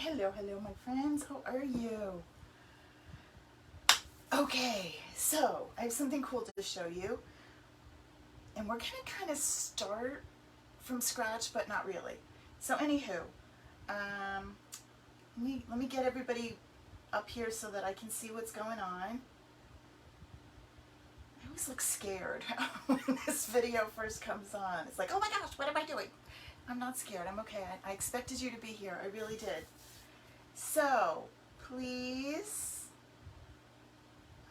Hello, my friends. How are you? Okay, so I have something cool to show you. And we're going to kind of start from scratch, but not really. So anywho, let me get everybody up here so that I can see what's going on. I always look scared when this video first comes on. It's like, oh my gosh, what am I doing? I'm not scared. I'm okay. I expected you to be here. I really did. So, please,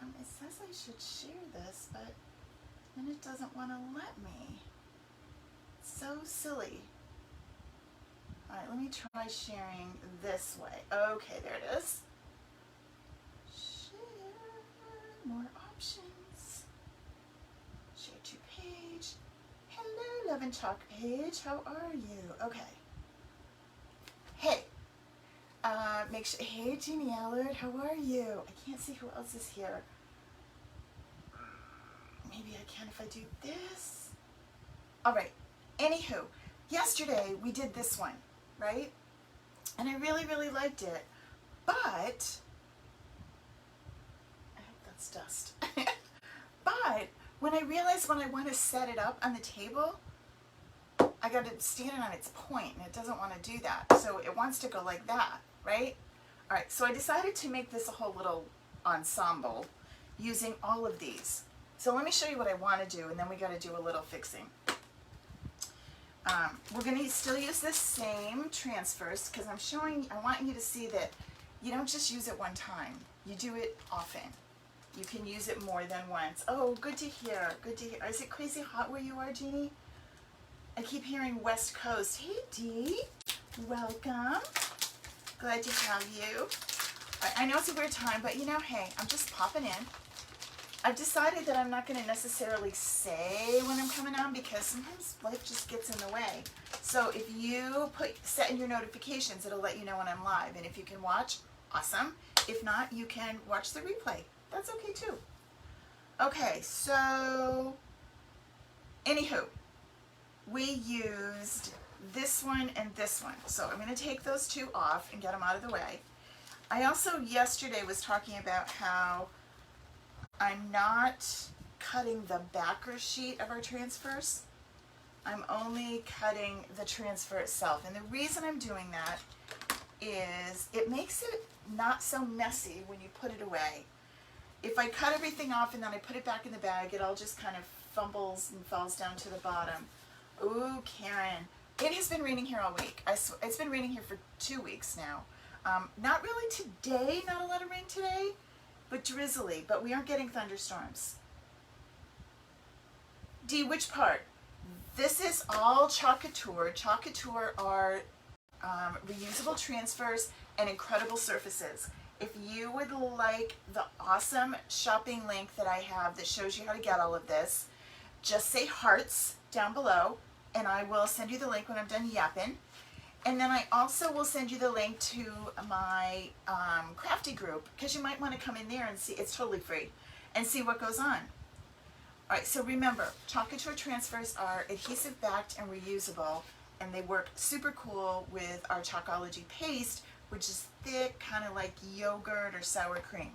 it says I should share this, but then it doesn't want to let me. So silly. Alright, let me try sharing this way. Okay, there it is. Share, more options. Share to page. Hello, Lovin Chalk page. How are you? Okay. Hey. Make sure. Hey, Jeannie Allard. How are you? I can't see who else is here. Maybe I can if I do this. All right. Anywho, yesterday we did this one, right? And I really, really liked it. But I hope that's dust. But when I realized when I want to set it up on the table, I got to stand it on its point, and it doesn't want to do that. So it wants to go like that, right? All right, so I decided to make this a whole little ensemble using all of these. So let me show you what I want to do, and then we got to do a little fixing. We're going to still use this same transfers because I want you to see that you don't just use it one time. You do it often. You can use it more than once. Oh, good to hear. Good to hear. Is it crazy hot where you are, Jeannie? I keep hearing West Coast. Hey, Dee. Welcome. Glad to have you. I know it's a weird time, but you know, hey, I'm just popping in. I've decided that I'm not going to necessarily say when I'm coming on because sometimes life just gets in the way. So if you set in your notifications, it'll let you know when I'm live. And if you can watch, awesome. If not, you can watch the replay. That's okay too. Okay, so anywho, we used this one and this one. So I'm going to take those two off and get them out of the way. I also yesterday was talking about how I'm not cutting the backer sheet of our transfers. I'm only cutting the transfer itself. And the reason I'm doing that is it makes it not so messy when you put it away. If I cut everything off and then I put it back in the bag, it all just kind of fumbles and falls down to the bottom. Ooh, Karen. It has been raining here all week. It's been raining here for 2 weeks now. Not really today, not a lot of rain today, but drizzly. But we aren't getting thunderstorms. Dee, which part? This is all Couture. Couture are reusable transfers and incredible surfaces. If you would like the awesome shopping link that I have that shows you how to get all of this, just say hearts down below, and I will send you the link when I'm done yapping. And then I also will send you the link to my crafty group, because you might want to come in there and see, it's totally free, and see what goes on. Alright, so remember, Couture transfers are adhesive backed and reusable, and they work super cool with our Chalkology paste, which is thick, kind of like yogurt or sour cream.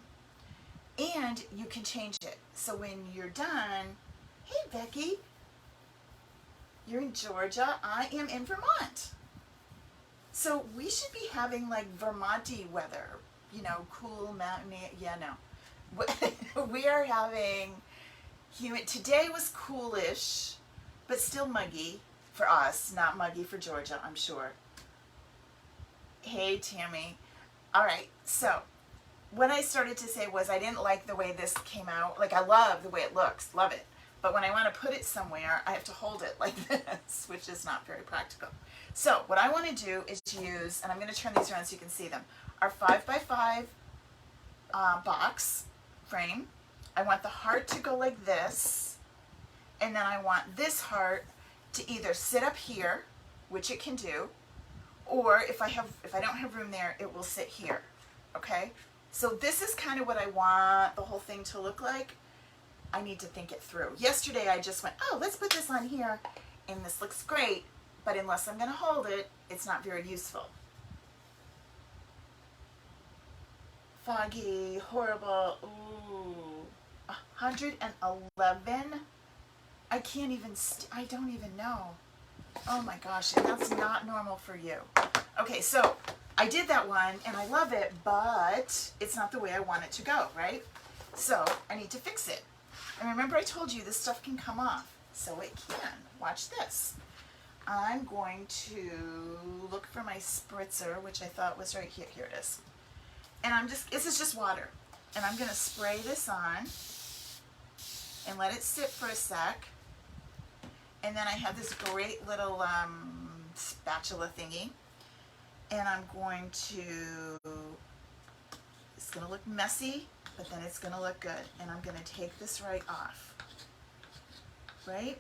And you can change it. So when you're done, hey Becky, you're in Georgia, I am in Vermont. So we should be having like Vermont-y weather, you know, cool, mountainy, yeah, no. We are having humid, today was coolish, but still muggy for us, not muggy for Georgia, I'm sure. Hey Tammy. Alright, so what I started to say was I didn't like the way this came out. Like I love the way it looks, love it. But when I want to put it somewhere, I have to hold it like this, which is not very practical. So what I want to do is use, and I'm going to turn these around so you can see them, our 5x5 box frame. I want the heart to go like this, and then I want this heart to either sit up here, which it can do, or if I don't have room there, it will sit here. Okay? So this is kind of what I want the whole thing to look like. I need to think it through. Yesterday I just went, oh, let's put this on here, and this looks great, but unless I'm going to hold it, it's not very useful. foggy, horrible. Ooh, 111. I can't even, I don't even know. Oh my gosh, and that's not normal for you. Okay, so I did that one and I love it, but it's not the way I want it to go, right? So I need to fix it. And remember I told you this stuff can come off. So it can. Watch this. I'm going to look for my spritzer, which I thought was right here. Here it is. And this is just water. And I'm going to spray this on and let it sit for a sec. And then I have this great little spatula thingy. And I'm going to, it's going to look messy, but then it's going to look good. And I'm going to take this right off. Right?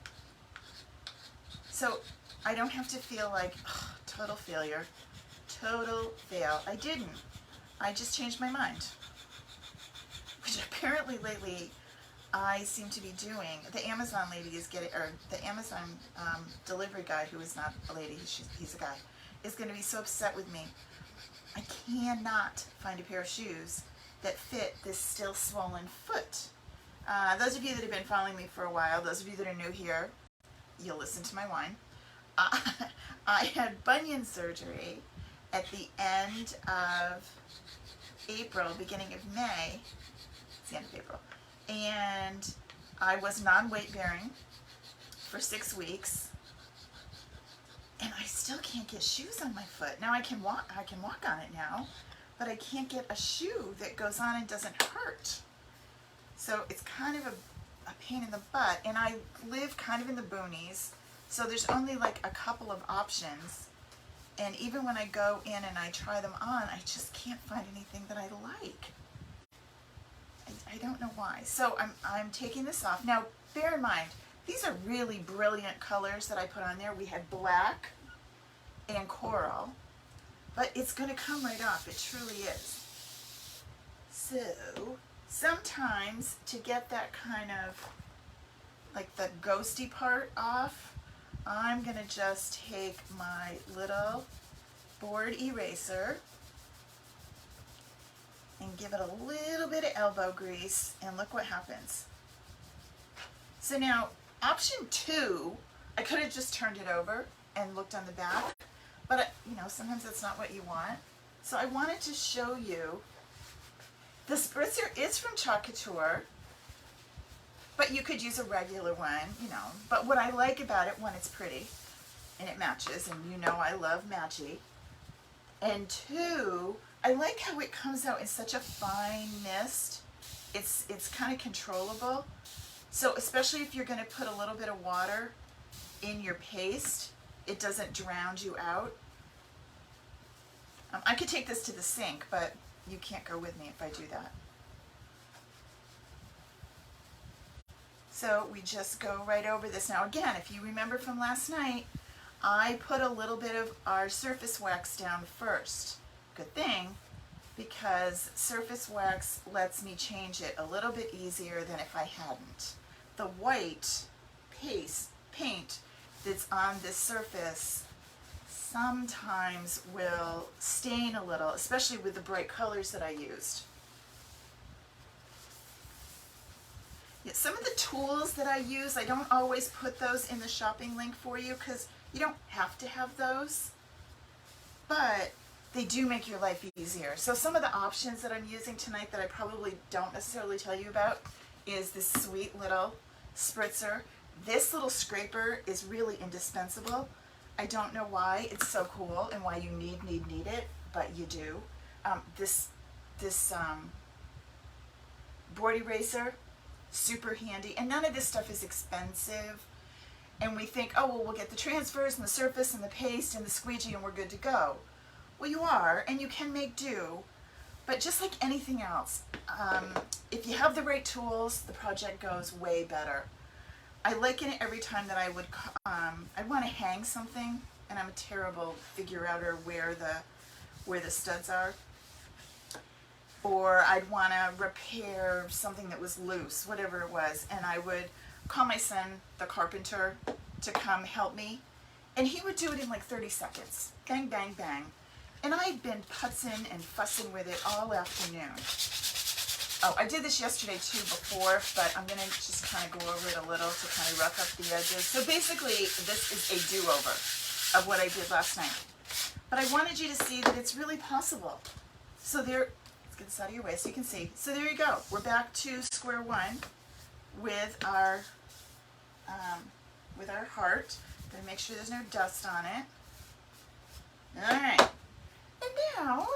So I don't have to feel like, oh, total failure. Total fail. I didn't. I just changed my mind. Which apparently lately I seem to be doing. The Amazon lady is getting, or the Amazon delivery guy, who is not a lady, he's a guy, is going to be so upset with me. I cannot find a pair of shoes that fit this still swollen foot. Those of you that have been following me for a while, those of you that are new here, you'll listen to my whine. I had bunion surgery at the end of April, beginning of May. It's the end of April. And I was non-weight bearing for 6 weeks. And I still can't get shoes on my foot. Now I can walk on it now, but I can't get a shoe that goes on and doesn't hurt. So it's kind of a pain in the butt. And I live kind of in the boonies, so there's only like a couple of options. And even when I go in and I try them on, I just can't find anything that I like. I don't know why. So I'm taking this off. Now, bear in mind, these are really brilliant colors that I put on there. We had black and coral, but it's going to come right off. It truly is. So sometimes to get that kind of like the ghosty part off, I'm going to just take my little board eraser and give it a little bit of elbow grease, and look what happens. So now, option 2, I could have just turned it over and looked on the back, but you know, sometimes that's not what you want. So I wanted to show you, the spritzer is from Couture, but you could use a regular one, you know. But what I like about it, one, it's pretty, and it matches, and you know I love matchy. And 2, I like how it comes out in such a fine mist. It's kind of controllable. So especially if you're going to put a little bit of water in your paste, it doesn't drown you out. I could take this to the sink, but you can't go with me if I do that. So we just go right over this. Now again, if you remember from last night, I put a little bit of our surface wax down first. Good thing, because surface wax lets me change it a little bit easier than if I hadn't. The white paint that's on this surface sometimes will stain a little, especially with the bright colors that I used. Yeah, some of the tools that I use, I don't always put those in the shopping link for you because you don't have to have those, but they do make your life easier. So some of the options that I'm using tonight that I probably don't necessarily tell you about is this sweet little spritzer. This little scraper is really indispensable. I don't know why it's so cool and why you need it, but you do. This board eraser, super handy, and none of this stuff is expensive. And we think, oh, well, we'll get the transfers and the surface and the paste and the squeegee and we're good to go. Well, you are, and you can make do, but just like anything else, if you have the right tools, the project goes way better. I liken it every time that I would, I'd want to hang something, and I'm a terrible figure-outer where the studs are. Or I'd want to repair something that was loose, whatever it was, and I would call my son, the carpenter, to come help me, and he would do it in like 30 seconds. Bang, bang, bang. And I've been putzing and fussing with it all afternoon. Oh, I did this yesterday too before, but I'm going to just kind of go over it a little to kind of rough up the edges. So basically, this is a do-over of what I did last night. But I wanted you to see that it's really possible. So there, let's get this out of your way so you can see. So there you go. We're back to square one with our heart. Gonna make sure there's no dust on it. All right. And now,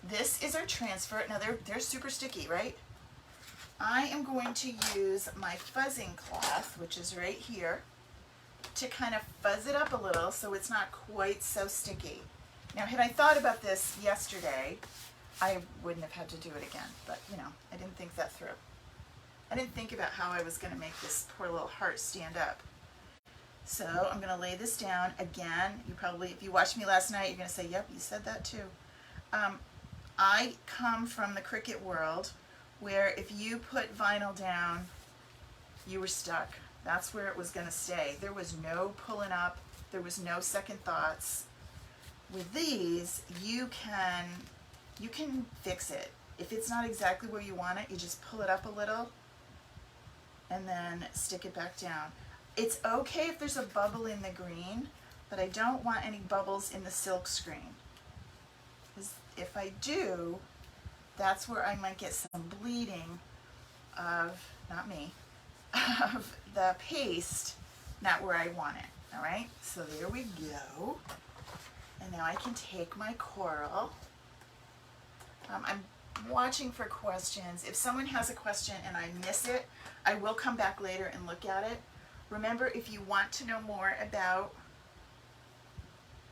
this is our transfer. Now they're super sticky, right? I am going to use my fuzzing cloth, which is right here, to kind of fuzz it up a little so it's not quite so sticky. Now, had I thought about this yesterday, I wouldn't have had to do it again, but you know, I didn't think that through. I didn't think about how I was going to make this poor little heart stand up. So I'm going to lay this down again. You probably, if you watched me last night, you're going to say, yep, you said that too. I come from the Cricut world where if you put vinyl down, you were stuck. That's where it was going to stay. There was no pulling up. There was no second thoughts. With these, you can fix it. If it's not exactly where you want it, you just pull it up a little and then stick it back down. It's okay if there's a bubble in the green, but I don't want any bubbles in the silk screen. Because if I do, that's where I might get some bleeding of, not me, of the paste, not where I want it. All right, so there we go. And now I can take my coral. I'm watching for questions. If someone has a question and I miss it, I will come back later and look at it. Remember, if you want to know more about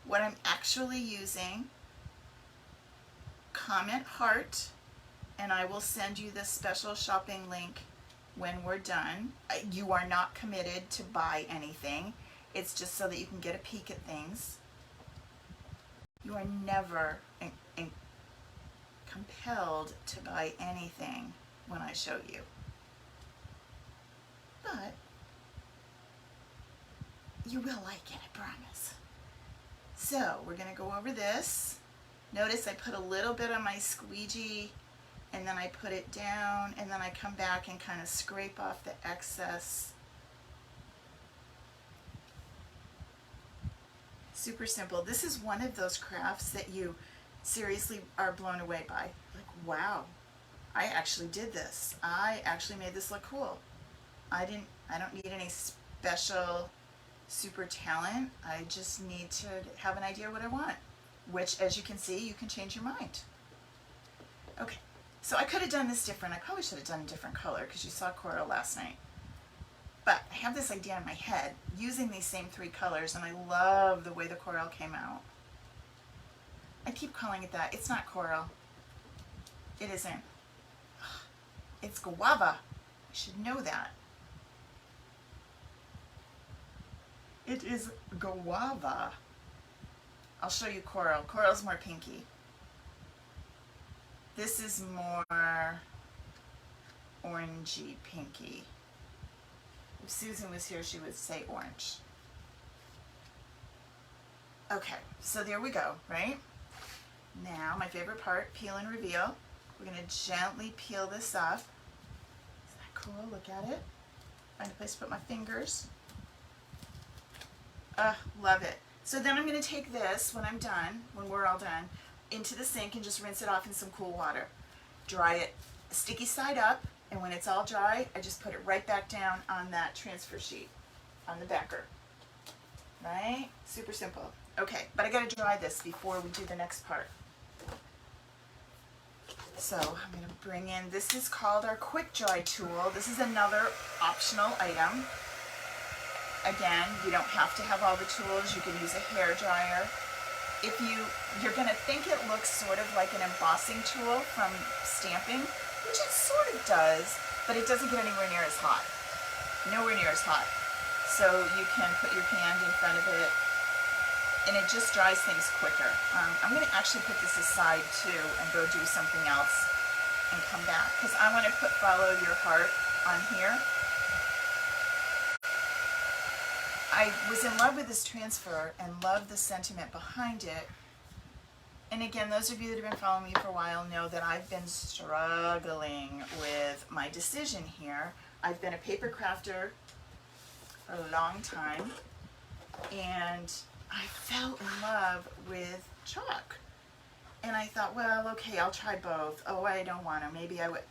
what I'm actually using, comment heart, and I will send you the special shopping link when we're done. You are not committed to buy anything. It's just so that you can get a peek at things. You are never compelled to buy anything when I show you. But you will like it, I promise. So we're going to go over this. Notice I put a little bit on my squeegee and then I put it down and then I come back and kind of scrape off the excess. Super simple. This is one of those crafts that you seriously are blown away by. Like, wow, I actually did this. I actually made this look cool. I don't need any special super talent. I just need to have an idea what I want, which, as you can see, you can change your mind. Okay, so I could have done this different. I probably should have done a different color because you saw coral last night. But I have this idea in my head using these same three colors, and I love the way the coral came out. I keep calling it that. It's not coral. It isn't. It's guava. You should know that. It is guava. I'll show you coral. Coral's more pinky. This is more orangey pinky. If Susan was here, she would say orange. Okay, so there we go, right? Now, my favorite part, peel and reveal. We're going to gently peel this off. Is that cool? Look at it. Find a place to put my fingers. Love it. So then I'm going to take this, when I'm done, when we're all done, into the sink and just rinse it off in some cool water. Dry it sticky side up, and when it's all dry, I just put it right back down on that transfer sheet, on the backer. Right? Super simple. Okay, but I got to dry this before we do the next part. So I'm going to bring in, this is called our quick dry tool. This is another optional item. Again, you don't have to have all the tools. You can use a hair dryer. If you're going to think it looks sort of like an embossing tool from stamping, which it sort of does, but it doesn't get anywhere near as hot. Nowhere near as hot. So you can put your hand in front of it, and it just dries things quicker. I'm going to actually put this aside too and go do something else and come back, because I want to put Follow Your Heart on here. I was in love with this transfer and loved the sentiment behind it. And again, those of you that have been following me for a while know that I've been struggling with my decision here. I've been a paper crafter for a long time, and I fell in love with chalk. And I thought, well, okay, I'll try both. Oh, I don't want to. Maybe I would.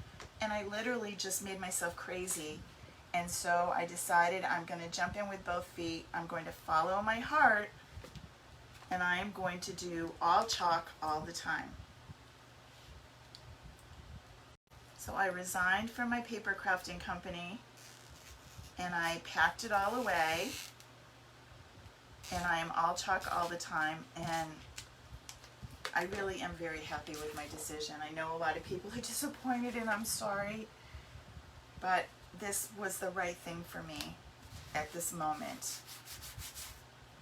And I literally just made myself crazy. And so I decided I'm going to jump in with both feet. I'm going to follow my heart. And I am going to do all chalk all the time. So I resigned from my paper crafting company. And I packed it all away. And I am all chalk all the time. And I really am very happy with my decision. I know a lot of people are disappointed, and I'm sorry, but this was the right thing for me at this moment.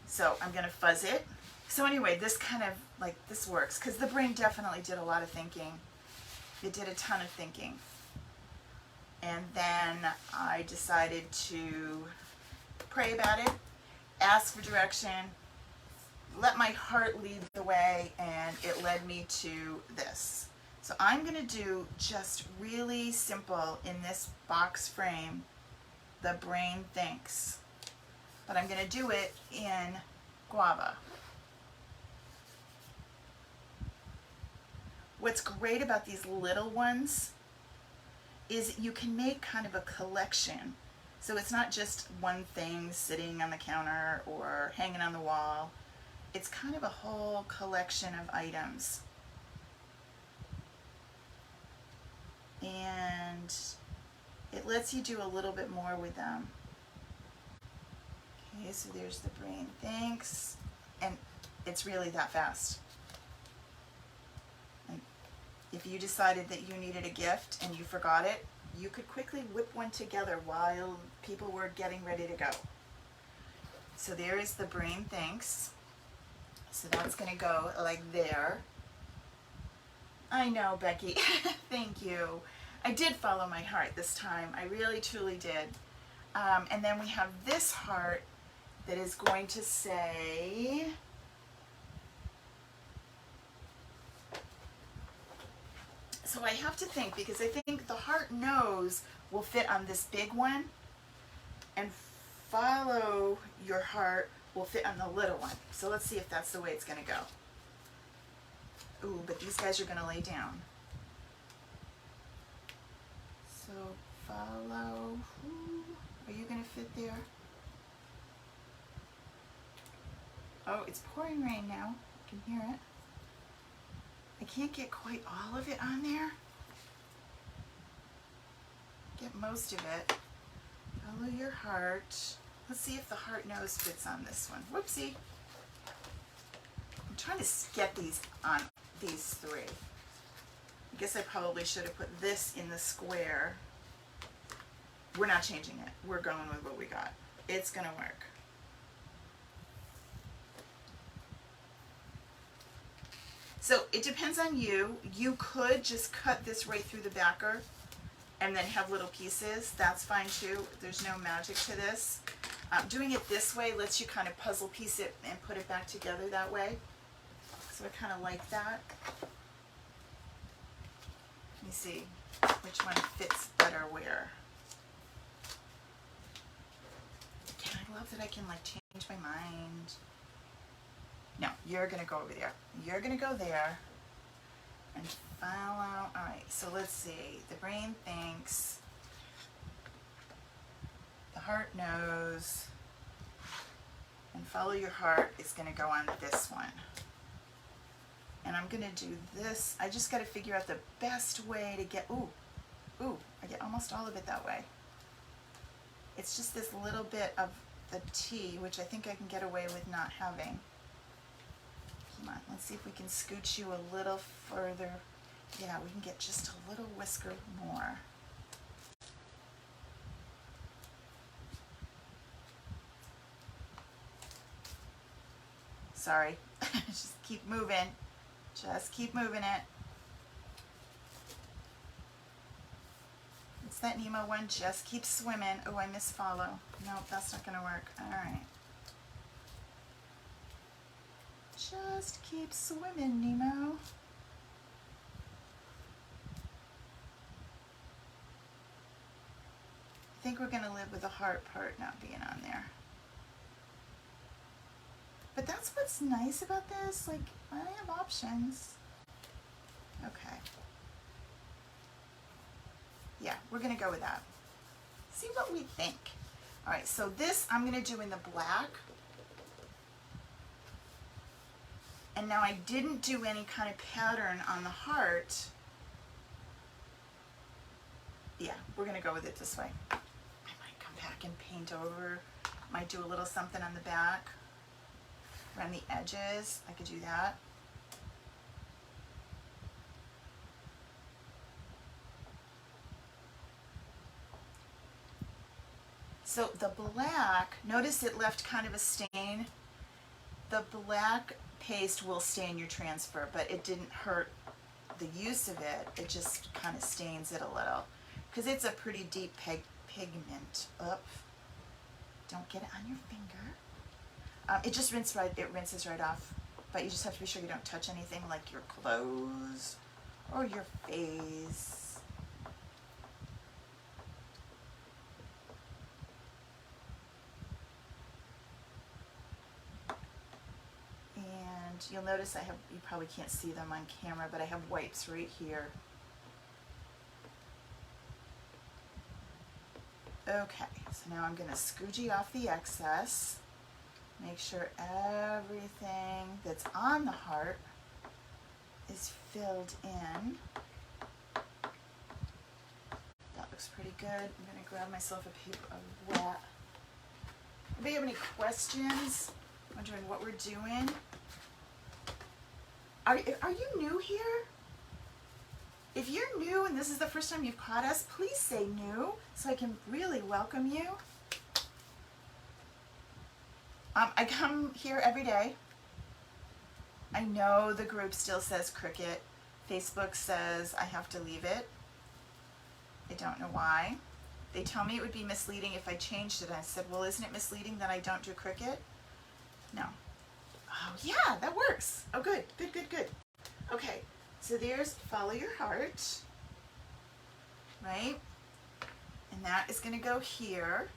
So I'm going to fuzz it. So anyway, this kind of, like, this works, because the brain definitely did a lot of thinking. It did a ton of thinking. And then I decided to pray about it, ask for direction, let my heart lead the way, and it led me to this. So I'm going to do just really simple in this box frame, the brain thinks. But I'm going to do it in guava. What's great about these little ones is you can make kind of a collection. So it's not just one thing sitting on the counter or hanging on the wall. It's kind of a whole collection of items. And it lets you do a little bit more with them. Okay, so there's the brain thinks, and it's really that fast. Like, if you decided that you needed a gift and you forgot it, you could quickly whip one together while people were getting ready to go. So there is the brain thinks. So that's going to go like there. I know, Becky. Thank you. I did follow my heart this time. I really, truly did. And then we have this heart that is going to say, so I have to think, because I think the heart nose will fit on this big one, and follow your heart will fit on the little one. So let's see if that's the way it's going to go. Ooh, but these guys are going to lay down. So follow. Ooh, are you going to fit there? Oh, it's pouring rain now. I can hear it. I can't get quite all of it on there. Get most of it. Follow your heart. Let's see if the heart nose fits on this one. Whoopsie. I'm trying to get these on these three. I guess I probably should have put this in the square. We're not changing it. We're going with what we got. It's going to work. So it depends on you. You could just cut this right through the backer and then have little pieces. That's fine too. There's no magic to this. Doing it this way lets you kind of puzzle piece it and put it back together that way. So I kind of like that. Let me see which one fits better where. Can I love that I can like change my mind? No, you're going to go over there. You're going to go there and follow. All right, so let's see. The brain thinks. The heart knows. And follow your heart is going to go on this one. And I'm going to do this. I just got to figure out the best way to get, ooh, I get almost all of it that way. It's just this little bit of the T, which I think I can get away with not having. Come on, let's see if we can scooch you a little further. Yeah, we can get just a little whisker more. Sorry, just keep moving. Just keep moving it. It's that Nemo one, just keep swimming. Oh, I misfollow. Nope, that's not gonna work. All right. Just keep swimming, Nemo. I think we're going to live with the heart part not being on there. But that's what's nice about this. Like, I have options. Okay. Yeah, we're going to go with that. See what we think. All right, so this I'm going to do in the black. And now I didn't do any kind of pattern on the heart. Yeah, we're going to go with it this way. I might come back and paint over. Might do a little something on the back. Around the edges. I could do that. So the black, notice it left kind of a stain. The black paste will stain your transfer, but it didn't hurt the use of it. It just kind of stains it a little because it's a pretty deep pigment. Up, don't get it on your finger. It just rinses right off, but you just have to be sure you don't touch anything like your clothes or your face. You'll notice I have, you probably can't see them on camera, but I have wipes right here. Okay, so now I'm going to scoogee off the excess. Make sure everything that's on the heart is filled in. That looks pretty good. I'm going to grab myself a paper of wet. Anybody have any questions? Wondering what we're doing? Are you new here? If you're new and this is the first time you've caught us, please say new so I can really welcome you. I come here every day. I know the group still says Cricut. Facebook says I have to leave it. I don't know why. They tell me it would be misleading if I changed it. I said, well, isn't it misleading that I don't do Cricut? No. Oh, yeah, that works. Oh, good, good, good, good. Okay, so there's follow your heart, right? And that is going to go here.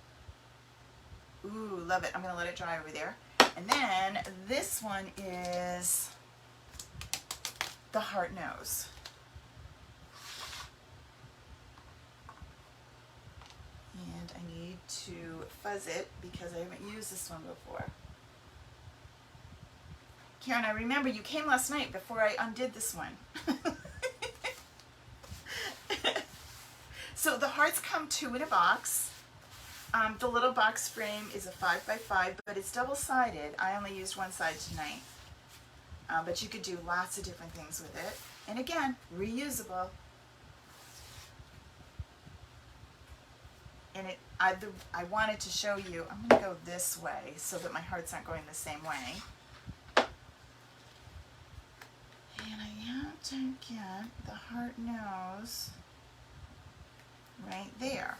Ooh, love it. I'm going to let it dry over there. And then this one is the heart nose. And I need to fuzz it because I haven't used this one before. Karen, I remember you came last night before I undid this one. So the hearts come 2 in a box. The little box frame is a 5x5, but it's double-sided. I only used one side tonight. But you could do lots of different things with it. And again, reusable. And I wanted to show you, I'm going to go this way so that my heart's not going the same way. And I have to get the heart nose right there.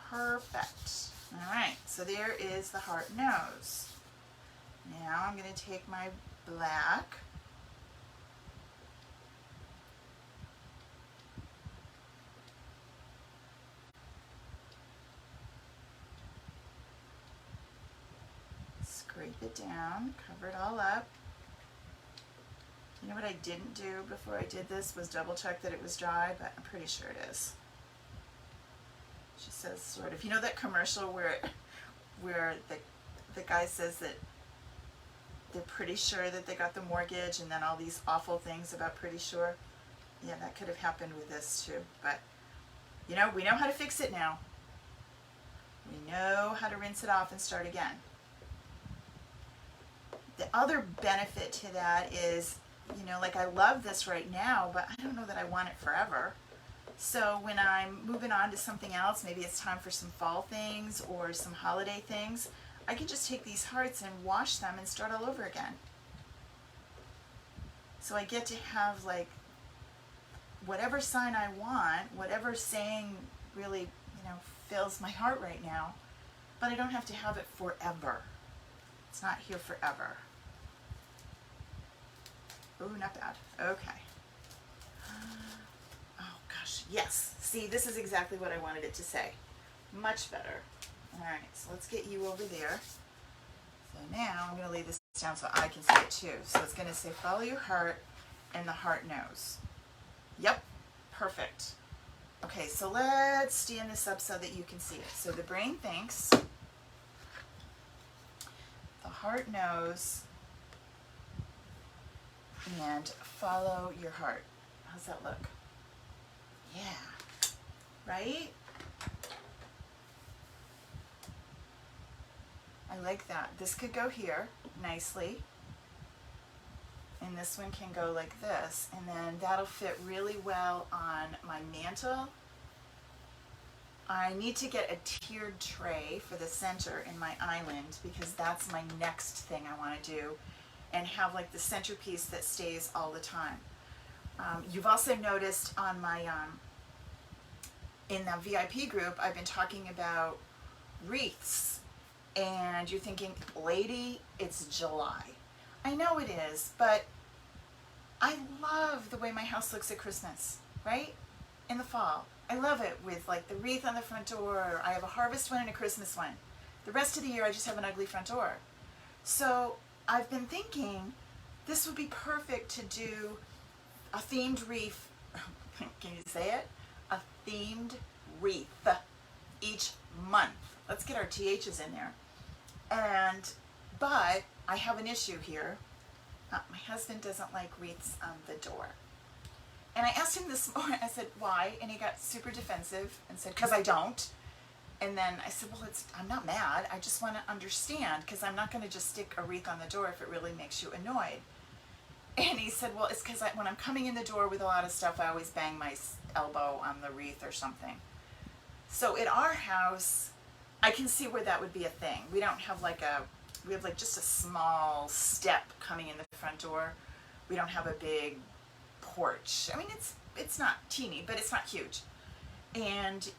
Perfect. All right, so there is the heart nose. Now I'm going to take my black. Scrape it down, cover it all up. You know what I didn't do before I did this was double check that it was dry, but I'm pretty sure it is. She says sort of, you know that commercial where the guy says that they're pretty sure that they got the mortgage and then all these awful things about pretty sure? Yeah, that could have happened with this too, but you know, we know how to fix it now. We know how to rinse it off and start again. The other benefit to that is, you know, like I love this right now, but I don't know that I want it forever. So when I'm moving on to something else, maybe it's time for some fall things or some holiday things, I can just take these hearts and wash them and start all over again. So I get to have like whatever sign I want, whatever saying really, you know, fills my heart right now, but I don't have to have it forever. It's not here forever. Oh, not bad. Okay. Oh gosh, yes. See, this is exactly what I wanted it to say. Much better. All right, so let's get you over there. So now I'm going to lay this down so I can see it too. So it's going to say follow your heart, and the heart knows. Yep, perfect. Okay, so let's stand this up so that you can see it. So the brain thinks, the heart knows, and follow your heart. How's that look? Yeah, right? I like that. This could go here nicely, and this one can go like this, and then that'll fit really well on my mantle. I need to get a tiered tray for the center in my island because that's my next thing I want to do, and have like the centerpiece that stays all the time. You've also noticed on my in the VIP group I've been talking about wreaths, and you're thinking, lady, it's July. I know it is, but I love the way my house looks at Christmas, right? In the fall. I love it with like the wreath on the front door. I have a harvest one and a Christmas one. The rest of the year I just have an ugly front door. So I've been thinking this would be perfect to do a themed wreath. Can you say it? A themed wreath each month. Let's get our THs in there. But I have an issue here. My husband doesn't like wreaths on the door. And I asked him this morning, I said, why? And he got super defensive and said, because I don't. And then I said, well, I'm not mad. I just want to understand, because I'm not going to just stick a wreath on the door if it really makes you annoyed. And he said, well, it's because when I'm coming in the door with a lot of stuff, I always bang my elbow on the wreath or something. So at our house, I can see where that would be a thing. We don't have we have like just a small step coming in the front door. We don't have a big porch. I mean, it's not teeny, but it's not huge. And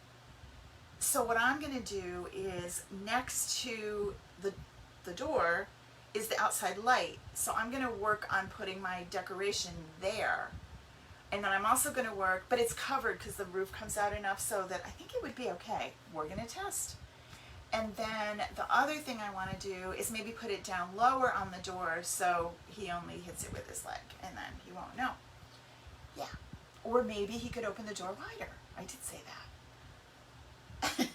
so what I'm going to do is next to the door is the outside light. So I'm going to work on putting my decoration there. And then I'm also going to work, but it's covered because the roof comes out enough so that I think it would be okay. We're going to test. And then the other thing I want to do is maybe put it down lower on the door so he only hits it with his leg and then he won't know. Yeah. Or maybe he could open the door wider. I did say that.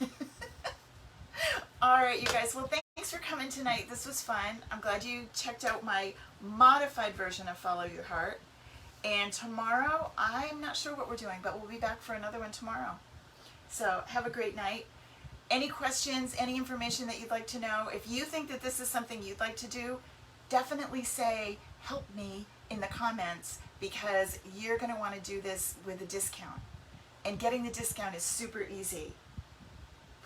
All right, you guys. Well, thanks for coming tonight. This was fun. I'm glad you checked out my modified version of Follow Your Heart. And tomorrow, I'm not sure what we're doing, but we'll be back for another one tomorrow. So have a great night. Any questions, any information that you'd like to know, if you think that this is something you'd like to do, definitely say, help me in the comments, because you're going to want to do this with a discount. And getting the discount is super easy.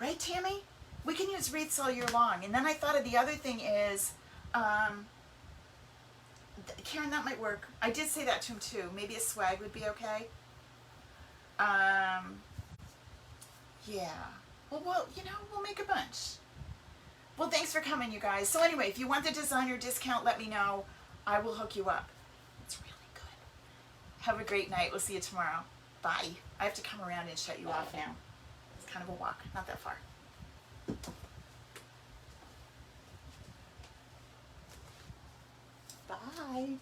Right, Tammy? We can use wreaths all year long. And then I thought of the other thing is, Karen, that might work. I did say that to him too. Maybe a swag would be okay. Yeah. Well, we'll make a bunch. Well, thanks for coming, you guys. So anyway, if you want the designer discount, let me know. I will hook you up. It's really good. Have a great night. We'll see you tomorrow. Bye. I have to come around and shut you off now. It's kind of a walk, not that far. Bye.